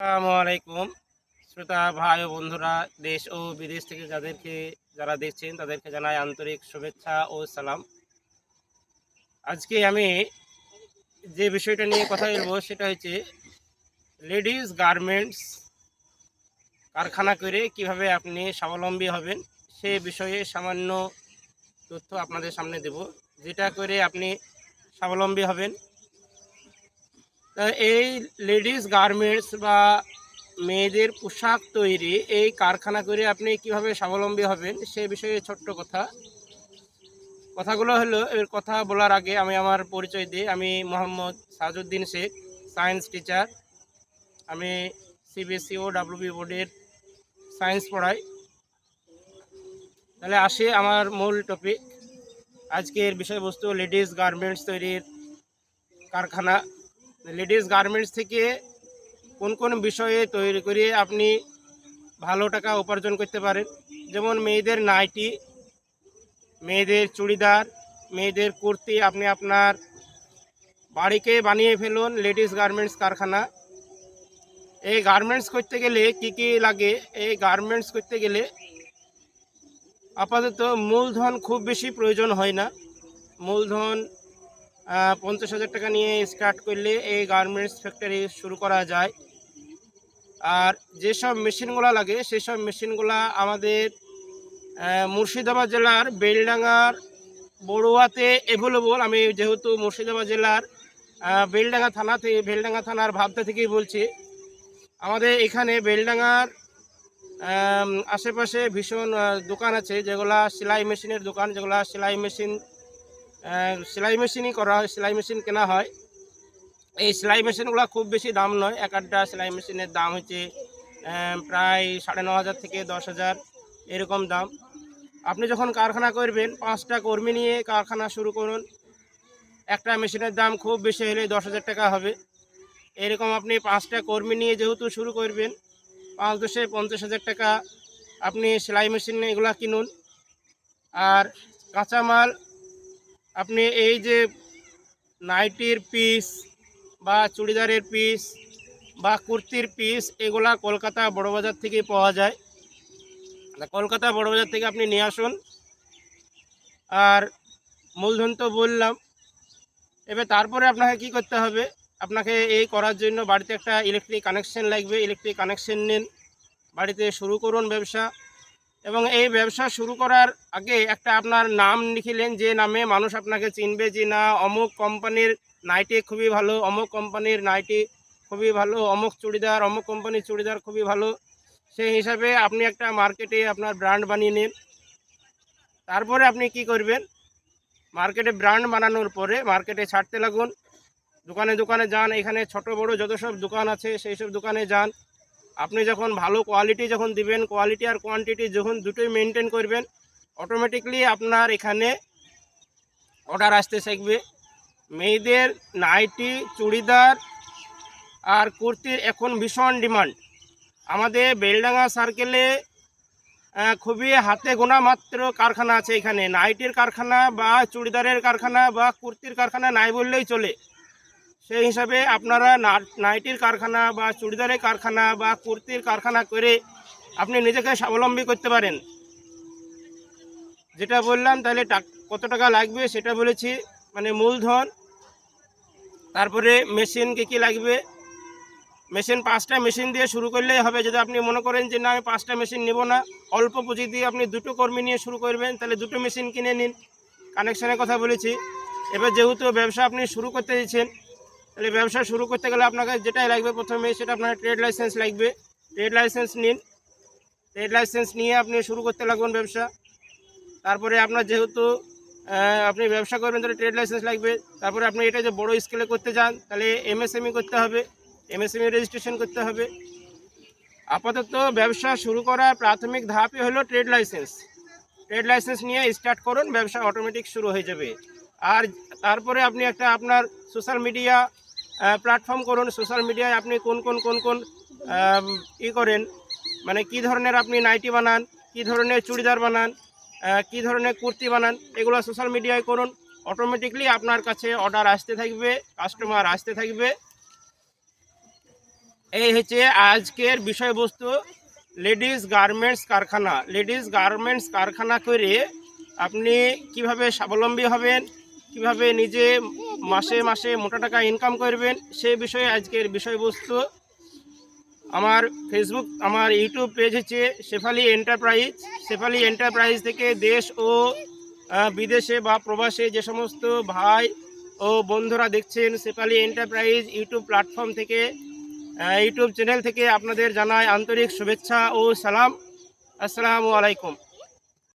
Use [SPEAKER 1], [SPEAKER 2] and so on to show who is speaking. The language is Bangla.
[SPEAKER 1] আসসালামু আলাইকুম শ্রোতা ভাই ও বন্ধুরা, দেশ ও বিদেশ থেকে যারা দেখছেন তাদেরকে জানাই আন্তরিক শুভেচ্ছা ও সালাম। আজকে আমি যে বিষয়টা নিয়ে কথা বলবো সেটা হচ্ছে লেডিস গার্মেন্টস কারখানা করে কিভাবে আপনি স্বাবলম্বী হবেন, সে বিষয়ে সামান্য তথ্য আপনাদের সামনে দেব, যেটা করে আপনি স্বাবলম্বী হবেন। এই লেডিস গার্মেন্টস বা মেয়েদের পোশাক তৈরি এই কারখানা করে আপনি কিভাবে স্বাবলম্বী হবেন সে বিষয়ে ছোট্ট কথাগুলো হলো। এর কথা বলার আগে আমি আমার পরিচয় দিই। আমি মোহাম্মদ সাজউদ্দিন শেখ, সায়েন্স টিচার। আমি সিবিএসই ও ডাব্লিউবি বোর্ডের সায়েন্স পড়াই। তাহলে আসি আমার মূল টপিক। আজকের বিষয়বস্তু লেডিস গার্মেন্টস তৈরির কারখানা। লেডিস গার্মেন্টস থেকে কোন কোন বিষয়ে তৈরি করে আপনি ভালো টাকা উপার্জন করতে পারেন, যেমন মেয়েদের নাইটি, মেয়েদের চুড়িদার, মেয়েদের কুর্তি আপনি আপনার বাড়িকে বানিয়ে ফেলুন লেডিস গার্মেন্টস কারখানা। এই গার্মেন্টস করতে গেলে কি কি লাগে? এই গার্মেন্টস করতে গেলে আপাতত মূলধন খুব বেশি প্রয়োজন হয় না। মূলধন 50,000 টাকা নিয়ে স্টার্ট করলে এই গার্মেন্টস ফ্যাক্টরি শুরু করা যায়। আর যেসব মেশিনগুলো লাগে সেসব মেশিনগুলো আমাদের মুর্শিদাবাদ জেলার বেলডাঙ্গার বড়ুয়াতে অ্যাভেলেবল। আমি যেহেতু মুর্শিদাবাদ জেলার বেলডাঙ্গা থানার ভাবতা থেকেই বলছি। আমাদের এখানে বেলডাঙ্গার আশেপাশে ভীষণ দোকান আছে, যেগুলা সেলাই মেশিনের দোকান, যেগুলা সেলাই মেশিনই করা হয়, সেলাই মেশিন কেনা হয়। এই সেলাই মেশিনগুলো খুব বেশি দাম নয়। এক একটা সেলাই মেশিনের দাম হচ্ছে প্রায় 9,500 থেকে 10,000 এরকম দাম। আপনি যখন কারখানা করবেন 5টা কর্মী নিয়ে কারখানা শুরু করুন। একটা মেশিনের দাম খুব বেশি হলে 10,000 টাকা হবে। এরকম আপনি 5টা কর্মী নিয়ে যেহেতু শুরু করবেন, 5 × 10 = 50,000 টাকা আপনি সেলাই মেশিন এগুলা কিনুন। আর কাঁচামাল আপনি এই যে নাইটির পিস বা চুড়িদারের পিস বা কুর্তির পিস, এগুলা কলকাতা বড়বাজার থেকে পাওয়া যায়। কলকাতা বড়বাজার থেকে আপনি নিয়ে আসুন। আর মূলধন তো বললাম। এবার তারপরে আপনাকে কি করতে হবে? আপনাকে এই করার জন্য বাড়িতে একটা ইলেকট্রিক কানেকশন লাগবে। ইলেকট্রিক কানেকশন নিন, বাড়িতে শুরু করুন ব্যবসা। এবং এই ব্যবসা শুরু করার আগে একটা আপনার নাম লিখিলেন, যে নামে মানুষ আপনাকে চিনবে, যে না অমুক কোম্পানির নাইটি খুবই ভালো, অমুক কোম্পানির নাইটি খুবই ভালো, অমুক কোম্পানির চুড়িদার খুবই ভালো। সেই হিসাবে আপনি একটা মার্কেটে আপনার ব্র্যান্ড বানিয়ে নিন। তারপরে আপনি কি করবেন? মার্কেটে ব্র্যান্ড বানানোর পরে মার্কেটে ছাড়তে লাগুন। দোকানে দোকানে যান, এখানে ছোট বড় যত সব দোকান আছে সেই সব দোকানে যান। আপনি যখন ভালো কোয়ালিটি যখন দিবেন, কোয়ালিটি আর কোয়ান্টিটি যখন দুটোই মেনটেন করবেন, অটোমেটিকলি আপনার এখানে অর্ডার আসতে শিখবে। মেয়েদের নাইটি, চুড়িদার আর কুর্তির এখন ভীষণ ডিমান্ড। আমাদের বেলডাঙ্গা সার্কেলে খুবই হাতে গোনা মাত্র কারখানা আছে। এখানে নাইটির কারখানা বা চুড়িদারের কারখানা বা কুর্তির কারখানা নাই বললেই চলে। সেই হিসাবে আপনারা নাইটির কারখানা বা চুড়িদারের কারখানা বা কুর্তির কারখানা করে আপনি নিজেকে স্বাবলম্বী করতে পারেন। যেটা বললাম, তাহলে কত টাকা লাগবে সেটা বলেছি, মানে মূলধন। তারপরে মেশিন কী লাগবে? মেশিন 5টা মেশিন দিয়ে শুরু করলেই হবে। যদি আপনি মনে করেন যে না আমি 5টা মেশিন নেব না, অল্প পুঁজি দিয়ে আপনি 2টো কর্মী নিয়ে শুরু করবেন, তাহলে 2টো মেশিন কিনে নিন। কানেকশানের কথা বলেছি। এবার যেহেতু ব্যবসা আপনি শুরু করতে দিচ্ছেন, তাহলে ব্যবসা শুরু করতে গেলে আপনাকে যেটাই লাগবে প্রথমে, সেটা আপনার ট্রেড লাইসেন্স লাগবে। ট্রেড লাইসেন্স নিন। ট্রেড লাইসেন্স নিয়ে আপনি শুরু করতে লাগুন ব্যবসা। তারপরে আপনার যেহেতু আপনি ব্যবসা করবেন, তাহলে ট্রেড লাইসেন্স লাগবে। তারপরে আপনি এটা যে বড় স্কেলে করতে চান, তাহলে এমএসএমই করতে হবে, এমএসএমই রেজিস্ট্রেশন করতে হবে। আপাতত ব্যবসা শুরু করার প্রাথমিক ধাপই হলো ট্রেড লাইসেন্স। ট্রেড লাইসেন্স নিয়ে স্টার্ট করুন, ব্যবসা অটোমেটিক শুরু হয়ে যাবে। আর তারপরে আপনি একটা আপনার সোশ্যাল মিডিয়া প্ল্যাটফর্ম করুন। সোশ্যাল মিডিয়ায় আপনি কোন কোন ই করেন, মানে কি ধরনের আপনি নাইটি বানান, কি ধরনের চুড়িদার বানান, কি ধরনের কুর্তি বানান, এগুলো সোশ্যাল মিডিয়ায় করুন। অটোমেটিকলি আপনার কাছে অর্ডার আসতে থাকবে, কাস্টমার আসতে থাকবে। এই হচ্ছে আজকের বিষয়বস্তু। লেডিস গার্মেন্টস কারখানা, লেডিস গার্মেন্টস কারখানা করে আপনি কিভাবে স্বাবলম্বী হবেন, কিভাবে নিজে মাসে মাসে মোটা টাকা ইনকাম করবেন, সেই বিষয়ে আজকের বিষয়বস্তু। আমার ফেসবুক, আমার ইউটিউব পেজ হচ্ছে শেফালি এন্টারপ্রাইজ। শেফালি এন্টারপ্রাইজ থেকে দেশ ও বিদেশে বা প্রবাসে যে সমস্ত ভাই ও বন্ধুরা দেখছেন, শেফালি এন্টারপ্রাইজ ইউটিউব প্ল্যাটফর্ম থেকে, ইউটিউব চ্যানেল থেকে আপনাদের জানাই আন্তরিক শুভেচ্ছা ও সালাম। আসসালামু আলাইকুম।